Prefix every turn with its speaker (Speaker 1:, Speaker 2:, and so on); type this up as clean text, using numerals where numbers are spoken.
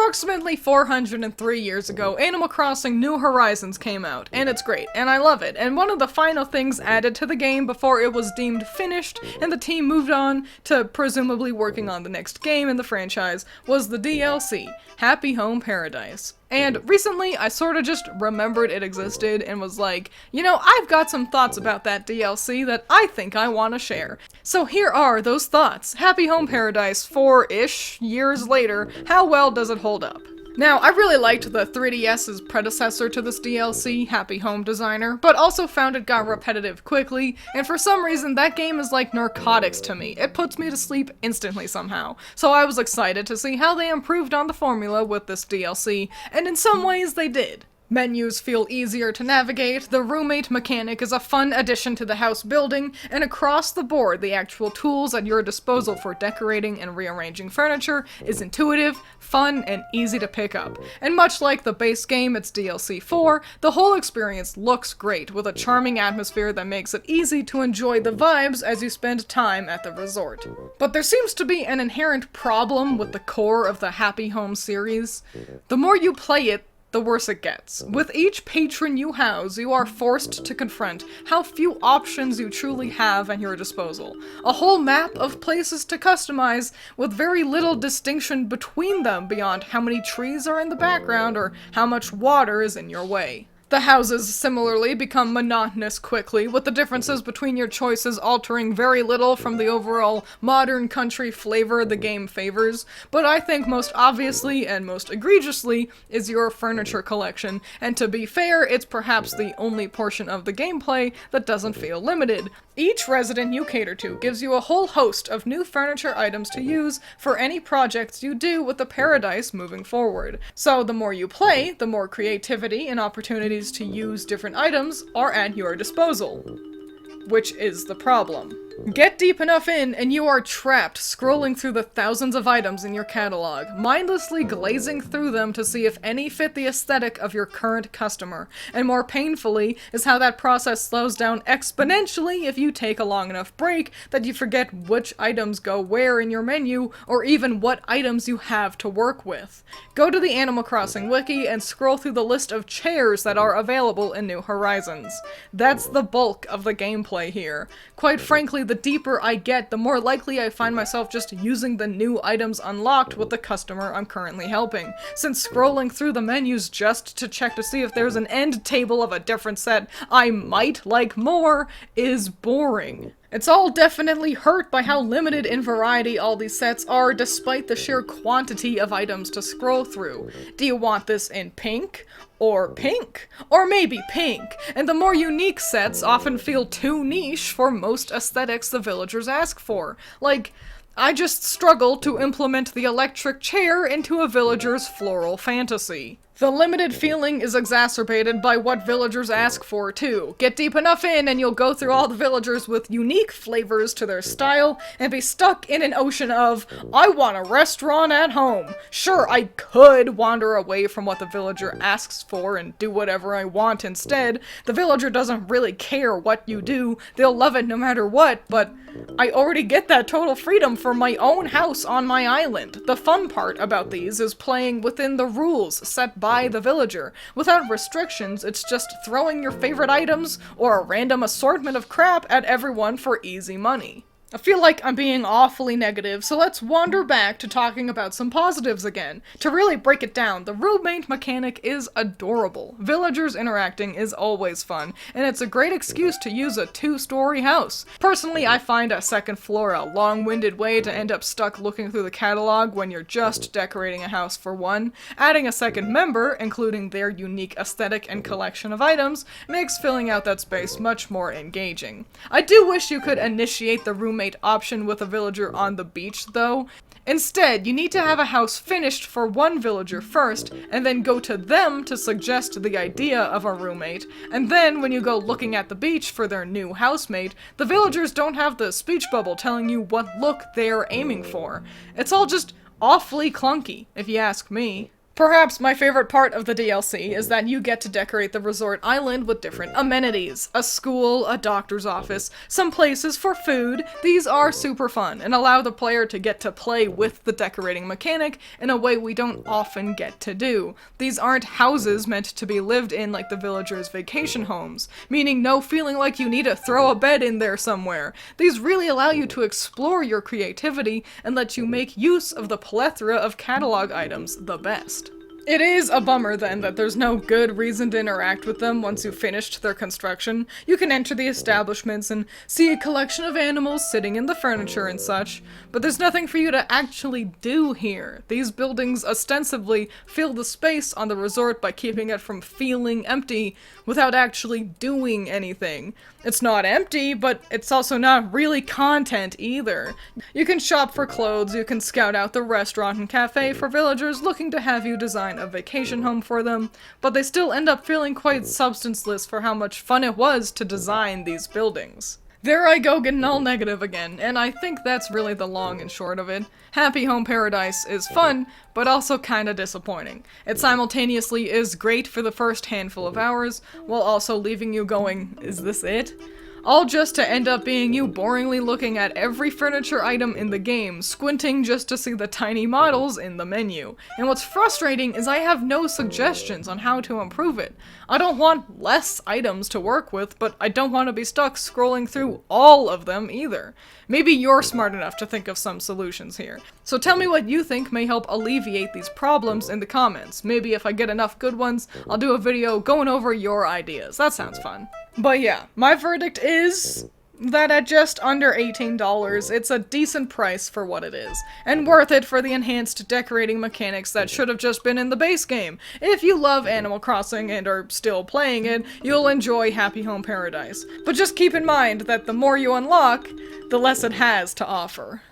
Speaker 1: Approximately 403 years ago, Animal Crossing New Horizons came out, and it's great, and I love it, and one of the final things added to the game before it was deemed finished, and the team moved on to presumably working on the next game in the franchise, was the DLC, Happy Home Paradise. And recently, I sorta just remembered it existed and was like, you know, I've got some thoughts about that DLC that I think I want to share. So here are those thoughts. Happy Home Paradise, 4-ish years later, how well does it hold up? Now, I really liked the 3DS's predecessor to this DLC, Happy Home Designer, but also found it got repetitive quickly, and for some reason that game is like narcotics to me. It puts me to sleep instantly somehow. So I was excited to see how they improved on the formula with this DLC, and in some ways they did. Menus feel easier to navigate, the roommate mechanic is a fun addition to the house building, and across the board the actual tools at your disposal for decorating and rearranging furniture is intuitive, fun, and easy to pick up. And much like the base game, its DLC 4, the whole experience looks great, with a charming atmosphere that makes it easy to enjoy the vibes as you spend time at the resort. But there seems to be an inherent problem with the core of the Happy Home series. The more you play it, the worse it gets. With each patron you house, you are forced to confront how few options you truly have at your disposal. A whole map of places to customize, with very little distinction between them beyond how many trees are in the background or how much water is in your way. The houses similarly become monotonous quickly, with the differences between your choices altering very little from the overall modern country flavor the game favors, but I think most obviously and most egregiously is your furniture collection, and to be fair, it's perhaps the only portion of the gameplay that doesn't feel limited. Each resident you cater to gives you a whole host of new furniture items to use for any projects you do with the paradise moving forward. So the more you play, the more creativity and opportunities to use different items are at your disposal. Which is the problem. Get deep enough in and you are trapped scrolling through the thousands of items in your catalog, mindlessly glazing through them to see if any fit the aesthetic of your current customer. And more painfully is how that process slows down exponentially if you take a long enough break that you forget which items go where in your menu, or even what items you have to work with. Go to the Animal Crossing wiki and scroll through the list of chairs that are available in New Horizons. That's the bulk of the gameplay here. Quite frankly, the deeper I get, the more likely I find myself just using the new items unlocked with the customer I'm currently helping, since scrolling through the menus just to check to see if there's an end table of a different set I might like more is boring. It's all definitely hurt by how limited in variety all these sets are, despite the sheer quantity of items to scroll through. Do you want this in pink? Or pink? Or maybe pink? And the more unique sets often feel too niche for most aesthetics the villagers ask for. Like, I just struggle to implement the electric chair into a villager's floral fantasy. The limited feeling is exacerbated by what villagers ask for, too. Get deep enough in and you'll go through all the villagers with unique flavors to their style and be stuck in an ocean of, I want a restaurant at home. Sure, I could wander away from what the villager asks for and do whatever I want instead. The villager doesn't really care what you do, they'll love it no matter what, but I already get that total freedom for my own house on my island. The fun part about these is playing within the rules set by the villager. Without restrictions, it's just throwing your favorite items or a random assortment of crap at everyone for easy money. I feel like I'm being awfully negative, so let's wander back to talking about some positives again. To really break it down, the roommate mechanic is adorable. Villagers interacting is always fun, and it's a great excuse to use a two-story house. Personally, I find a second floor a long-winded way to end up stuck looking through the catalog when you're just decorating a house for one. Adding a second member, including their unique aesthetic and collection of items, makes filling out that space much more engaging. I do wish you could initiate the roommate option with a villager on the beach, though. Instead, you need to have a house finished for one villager first, and then go to them to suggest the idea of a roommate, and then when you go looking at the beach for their new housemate, the villagers don't have the speech bubble telling you what look they're aiming for. It's all just awfully clunky, if you ask me. Perhaps my favorite part of the DLC is that you get to decorate the resort island with different amenities. A school, a doctor's office, some places for food. These are super fun and allow the player to get to play with the decorating mechanic in a way we don't often get to do. These aren't houses meant to be lived in like the villagers' vacation homes, meaning no feeling like you need to throw a bed in there somewhere. These really allow you to explore your creativity and let you make use of the plethora of catalog items the best. It is a bummer then that there's no good reason to interact with them once you've finished their construction. You can enter the establishments and see a collection of animals sitting in the furniture and such, but there's nothing for you to actually do here. These buildings ostensibly fill the space on the resort by keeping it from feeling empty without actually doing anything. It's not empty, but it's also not really content either. You can shop for clothes, you can scout out the restaurant and cafe for villagers looking to have you design a vacation home for them, but they still end up feeling quite substanceless for how much fun it was to design these buildings. There I go getting all negative again, and I think that's really the long and short of it. Happy Home Paradise is fun, but also kinda disappointing. It simultaneously is great for the first handful of hours, while also leaving you going, is this it? All just to end up being you boringly looking at every furniture item in the game, squinting just to see the tiny models in the menu. And what's frustrating is I have no suggestions on how to improve it. I don't want less items to work with, but I don't want to be stuck scrolling through all of them either. Maybe you're smart enough to think of some solutions here. So tell me what you think may help alleviate these problems in the comments. Maybe if I get enough good ones, I'll do a video going over your ideas. That sounds fun. But yeah, my verdict is that at just under $18, it's a decent price for what it is, and worth it for the enhanced decorating mechanics that should have just been in the base game. If you love Animal Crossing and are still playing it, you'll enjoy Happy Home Paradise. But just keep in mind that the more you unlock, the less it has to offer.